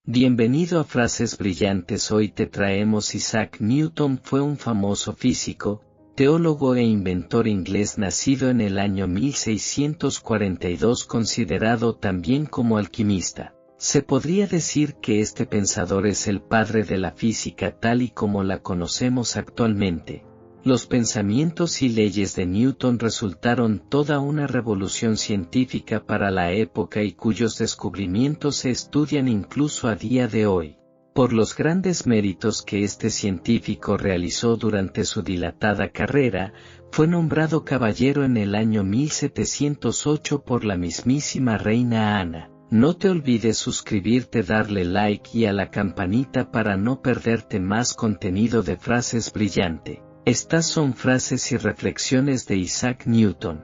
Bienvenido a Frases Brillantes. Hoy te traemos Isaac Newton. Fue un famoso físico, teólogo e inventor inglés nacido en el año 1642, considerado también como alquimista. Se podría decir que este pensador es el padre de la física tal y como la conocemos actualmente. Los pensamientos y leyes de Newton resultaron toda una revolución científica para la época y cuyos descubrimientos se estudian incluso a día de hoy. Por los grandes méritos que este científico realizó durante su dilatada carrera, fue nombrado caballero en el año 1708 por la mismísima reina Ana. No te olvides suscribirte, darle like y a la campanita para no perderte más contenido de Frases Brillante. Estas son frases y reflexiones de Isaac Newton.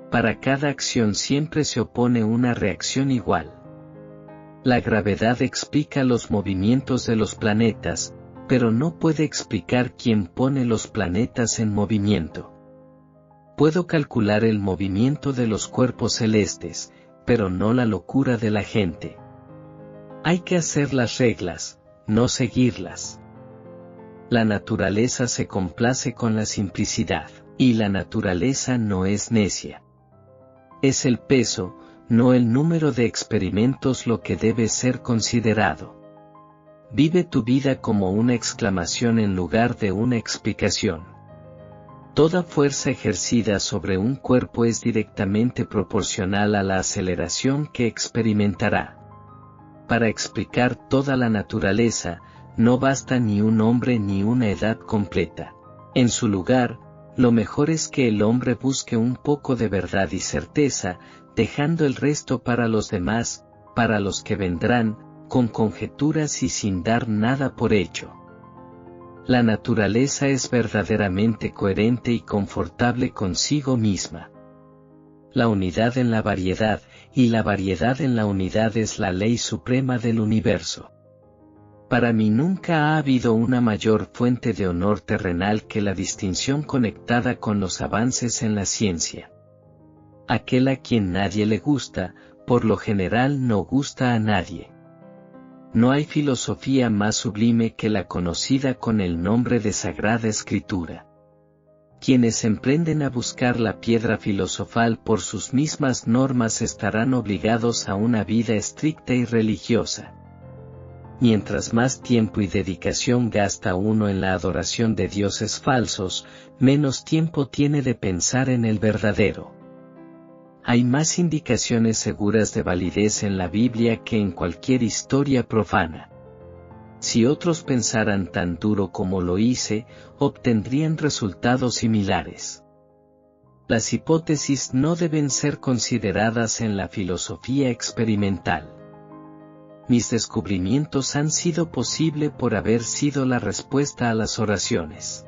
Para cada acción siempre se opone una reacción igual. La gravedad explica los movimientos de los planetas, pero no puede explicar quién pone los planetas en movimiento. Puedo calcular el movimiento de los cuerpos celestes, pero no la locura de la gente. Hay que hacer las reglas, no seguirlas. La naturaleza se complace con la simplicidad, y la naturaleza no es necia. Es el peso, no el número de experimentos lo que debe ser considerado. Vive tu vida como una exclamación en lugar de una explicación. Toda fuerza ejercida sobre un cuerpo es directamente proporcional a la aceleración que experimentará. Para explicar toda la naturaleza, no basta ni un hombre ni una edad completa. En su lugar, lo mejor es que el hombre busque un poco de verdad y certeza, dejando el resto para los demás, para los que vendrán, con conjeturas y sin dar nada por hecho. La naturaleza es verdaderamente coherente y confortable consigo misma. La unidad en la variedad, y la variedad en la unidad es la ley suprema del universo. Para mí nunca ha habido una mayor fuente de honor terrenal que la distinción conectada con los avances en la ciencia. Aquel a quien nadie le gusta, por lo general no gusta a nadie. No hay filosofía más sublime que la conocida con el nombre de Sagrada Escritura. Quienes emprenden a buscar la piedra filosofal por sus mismas normas estarán obligados a una vida estricta y religiosa. Mientras más tiempo y dedicación gasta uno en la adoración de dioses falsos, menos tiempo tiene de pensar en el verdadero. Hay más indicaciones seguras de validez en la Biblia que en cualquier historia profana. Si otros pensaran tan duro como lo hice, obtendrían resultados similares. Las hipótesis no deben ser consideradas en la filosofía experimental. Mis descubrimientos han sido posible por haber sido la respuesta a las oraciones.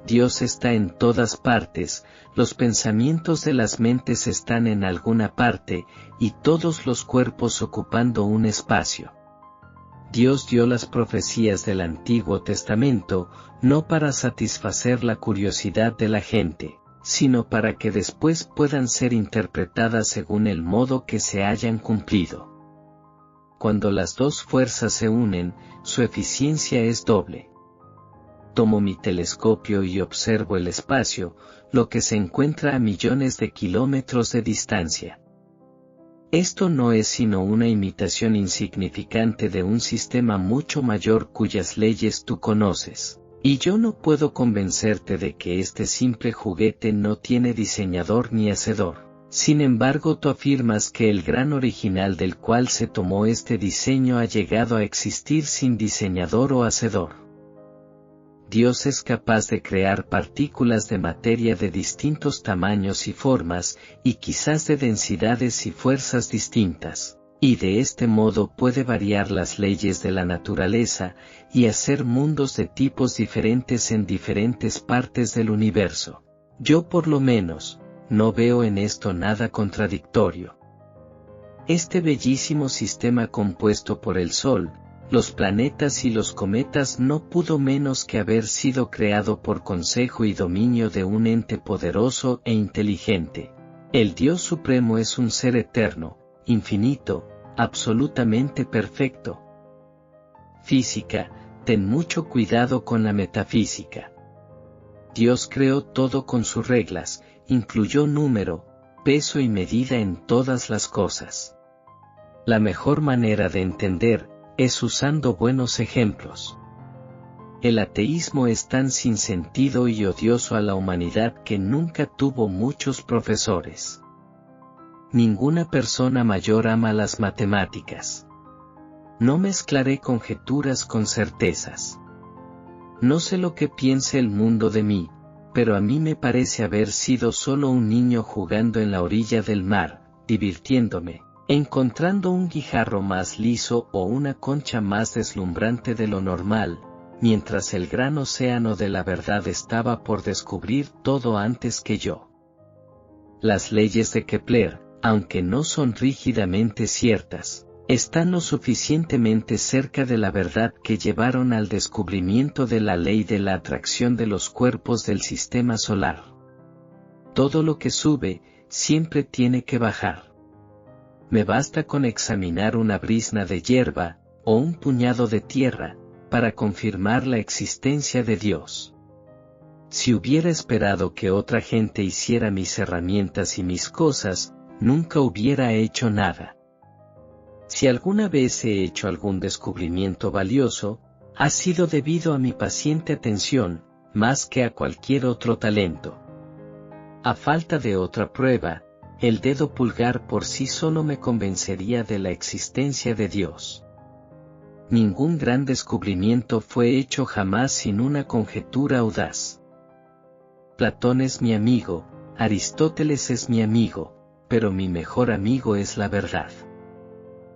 Dios está en todas partes, los pensamientos de las mentes están en alguna parte, y todos los cuerpos ocupando un espacio. Dios dio las profecías del Antiguo Testamento, no para satisfacer la curiosidad de la gente, sino para que después puedan ser interpretadas según el modo que se hayan cumplido. Cuando las dos fuerzas se unen, su eficiencia es doble. Tomo mi telescopio y observo el espacio, lo que se encuentra a millones de kilómetros de distancia. Esto no es sino una imitación insignificante de un sistema mucho mayor cuyas leyes tú conoces, y yo no puedo convencerte de que este simple juguete no tiene diseñador ni hacedor. Sin embargo, tú afirmas que el gran original del cual se tomó este diseño ha llegado a existir sin diseñador o hacedor. Dios es capaz de crear partículas de materia de distintos tamaños y formas, y quizás de densidades y fuerzas distintas, y de este modo puede variar las leyes de la naturaleza, y hacer mundos de tipos diferentes en diferentes partes del universo. Yo por lo menos, no veo en esto nada contradictorio. Este bellísimo sistema compuesto por el Sol, los planetas y los cometas no pudo menos que haber sido creado por consejo y dominio de un ente poderoso e inteligente. El Dios Supremo es un ser eterno, infinito, absolutamente perfecto. Física, ten mucho cuidado con la metafísica. Dios creó todo con sus reglas, incluyó número, peso y medida en todas las cosas. La mejor manera de entender es usando buenos ejemplos. El ateísmo es tan sin sentido y odioso a la humanidad que nunca tuvo muchos profesores. Ninguna persona mayor ama las matemáticas. No mezclaré conjeturas con certezas. No sé lo que piense el mundo de mí, pero a mí me parece haber sido solo un niño jugando en la orilla del mar, divirtiéndome, encontrando un guijarro más liso o una concha más deslumbrante de lo normal, mientras el gran océano de la verdad estaba por descubrir todo antes que yo. Las leyes de Kepler, aunque no son rígidamente ciertas, están lo suficientemente cerca de la verdad que llevaron al descubrimiento de la ley de la atracción de los cuerpos del sistema solar. Todo lo que sube, siempre tiene que bajar. Me basta con examinar una brizna de hierba, o un puñado de tierra, para confirmar la existencia de Dios. Si hubiera esperado que otra gente hiciera mis herramientas y mis cosas, nunca hubiera hecho nada. Si alguna vez he hecho algún descubrimiento valioso, ha sido debido a mi paciente atención, más que a cualquier otro talento. A falta de otra prueba, el dedo pulgar por sí solo me convencería de la existencia de Dios. Ningún gran descubrimiento fue hecho jamás sin una conjetura audaz. Platón es mi amigo, Aristóteles es mi amigo, pero mi mejor amigo es la verdad.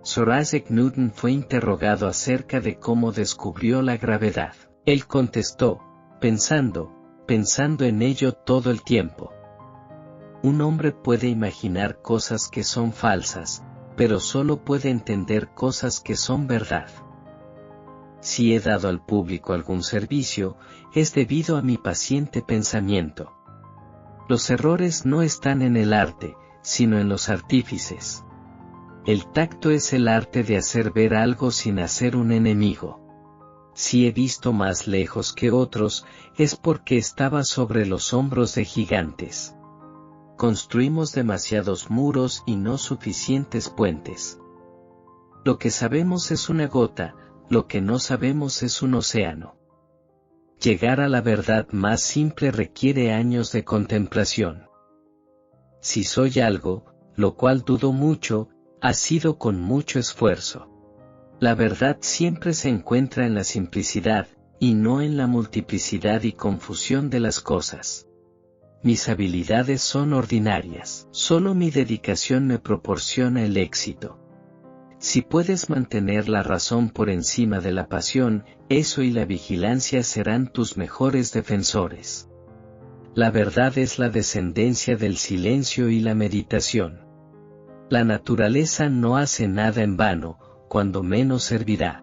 Sir Isaac Newton fue interrogado acerca de cómo descubrió la gravedad. Él contestó, pensando en ello todo el tiempo. Un hombre puede imaginar cosas que son falsas, pero solo puede entender cosas que son verdad. Si he dado al público algún servicio, es debido a mi paciente pensamiento. Los errores no están en el arte, sino en los artífices. El tacto es el arte de hacer ver algo sin hacer un enemigo. Si he visto más lejos que otros, es porque estaba sobre los hombros de gigantes. Construimos demasiados muros y no suficientes puentes. Lo que sabemos es una gota, lo que no sabemos es un océano. Llegar a la verdad más simple requiere años de contemplación. Si soy algo, lo cual dudo mucho, ha sido con mucho esfuerzo. La verdad siempre se encuentra en la simplicidad, y no en la multiplicidad y confusión de las cosas. Mis habilidades son ordinarias, solo mi dedicación me proporciona el éxito. Si puedes mantener la razón por encima de la pasión, eso y la vigilancia serán tus mejores defensores. La verdad es la descendencia del silencio y la meditación. La naturaleza no hace nada en vano, cuando menos servirá.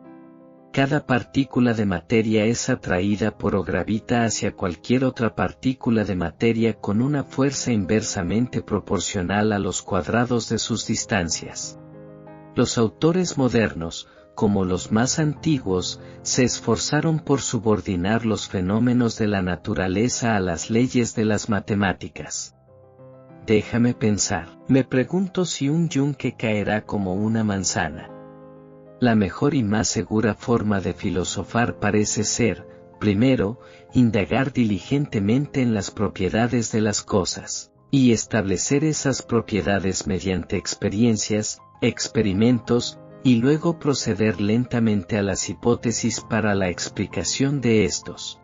Cada partícula de materia es atraída por o gravita hacia cualquier otra partícula de materia con una fuerza inversamente proporcional a los cuadrados de sus distancias. Los autores modernos, como los más antiguos, se esforzaron por subordinar los fenómenos de la naturaleza a las leyes de las matemáticas. Déjame pensar. Me pregunto si un yunque caerá como una manzana. La mejor y más segura forma de filosofar parece ser, primero, indagar diligentemente en las propiedades de las cosas, y establecer esas propiedades mediante experiencias, experimentos, y luego proceder lentamente a las hipótesis para la explicación de estos.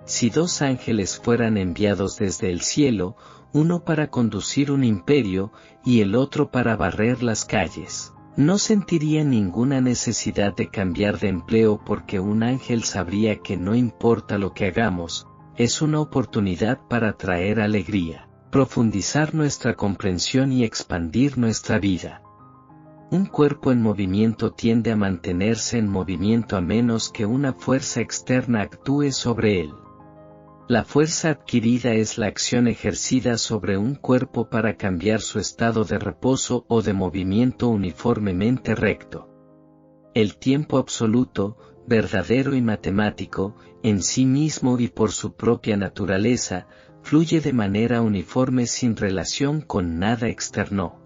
Si dos ángeles fueran enviados desde el cielo, uno para conducir un imperio, y el otro para barrer las calles, no sentiría ninguna necesidad de cambiar de empleo porque un ángel sabría que no importa lo que hagamos, es una oportunidad para traer alegría, profundizar nuestra comprensión y expandir nuestra vida. Un cuerpo en movimiento tiende a mantenerse en movimiento a menos que una fuerza externa actúe sobre él. La fuerza adquirida es la acción ejercida sobre un cuerpo para cambiar su estado de reposo o de movimiento uniformemente recto. El tiempo absoluto, verdadero y matemático, en sí mismo y por su propia naturaleza, fluye de manera uniforme sin relación con nada externo.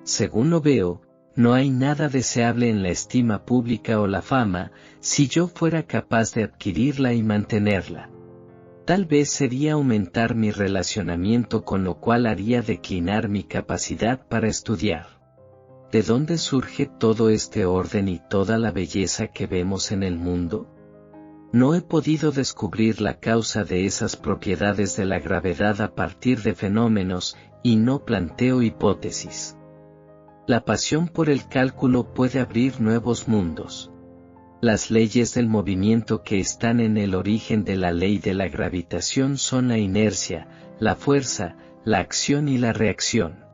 Según lo veo, no hay nada deseable en la estima pública o la fama, si yo fuera capaz de adquirirla y mantenerla. Tal vez sería aumentar mi relacionamiento, con lo cual haría declinar mi capacidad para estudiar. ¿De dónde surge todo este orden y toda la belleza que vemos en el mundo? No he podido descubrir la causa de esas propiedades de la gravedad a partir de fenómenos, y no planteo hipótesis. La pasión por el cálculo puede abrir nuevos mundos. Las leyes del movimiento que están en el origen de la ley de la gravitación son la inercia, la fuerza, la acción y la reacción.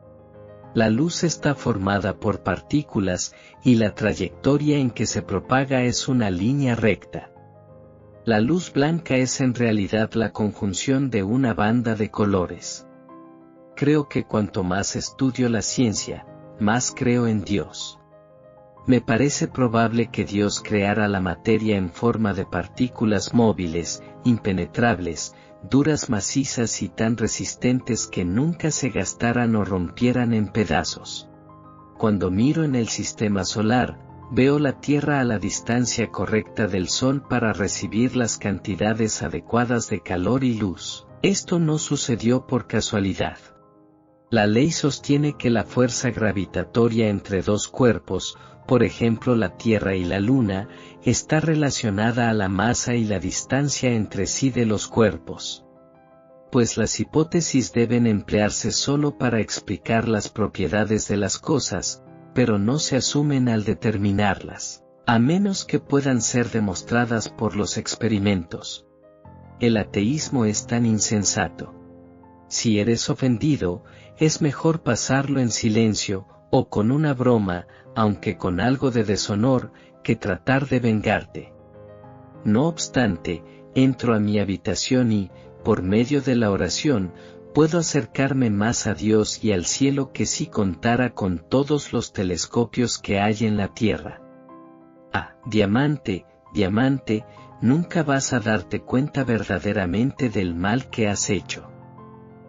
La luz está formada por partículas, y la trayectoria en que se propaga es una línea recta. La luz blanca es en realidad la conjunción de una banda de colores. Creo que cuanto más estudio la ciencia, más creo en Dios. Me parece probable que Dios creara la materia en forma de partículas móviles, impenetrables, duras, macizas y tan resistentes que nunca se gastaran o rompieran en pedazos. Cuando miro en el sistema solar, veo la Tierra a la distancia correcta del Sol para recibir las cantidades adecuadas de calor y luz. Esto no sucedió por casualidad. La ley sostiene que la fuerza gravitatoria entre dos cuerpos, por ejemplo la Tierra y la Luna, está relacionada a la masa y la distancia entre sí de los cuerpos. Pues las hipótesis deben emplearse solo para explicar las propiedades de las cosas, pero no se asumen al determinarlas, a menos que puedan ser demostradas por los experimentos. El ateísmo es tan insensato. Si eres ofendido, es mejor pasarlo en silencio, o con una broma, aunque con algo de deshonor, que tratar de vengarte. No obstante, entro a mi habitación y, por medio de la oración, puedo acercarme más a Dios y al cielo que si contara con todos los telescopios que hay en la tierra. Ah, diamante, diamante, nunca vas a darte cuenta verdaderamente del mal que has hecho.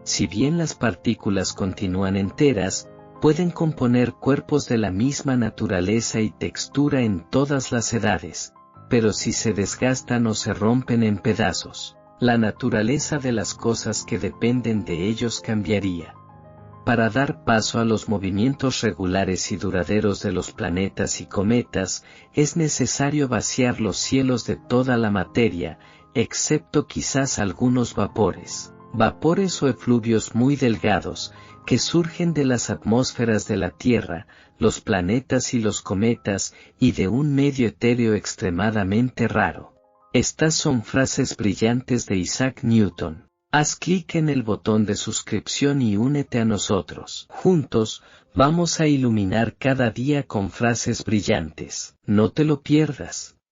Si bien las partículas continúan enteras, pueden componer cuerpos de la misma naturaleza y textura en todas las edades, pero si se desgastan o se rompen en pedazos, la naturaleza de las cosas que dependen de ellos cambiaría. Para dar paso a los movimientos regulares y duraderos de los planetas y cometas, es necesario vaciar los cielos de toda la materia, excepto quizás algunos vapores o efluvios muy delgados, que surgen de las atmósferas de la Tierra, los planetas y los cometas, y de un medio etéreo extremadamente raro. Estas son frases brillantes de Isaac Newton. Haz clic en el botón de suscripción y únete a nosotros. Juntos, vamos a iluminar cada día con frases brillantes. No te lo pierdas.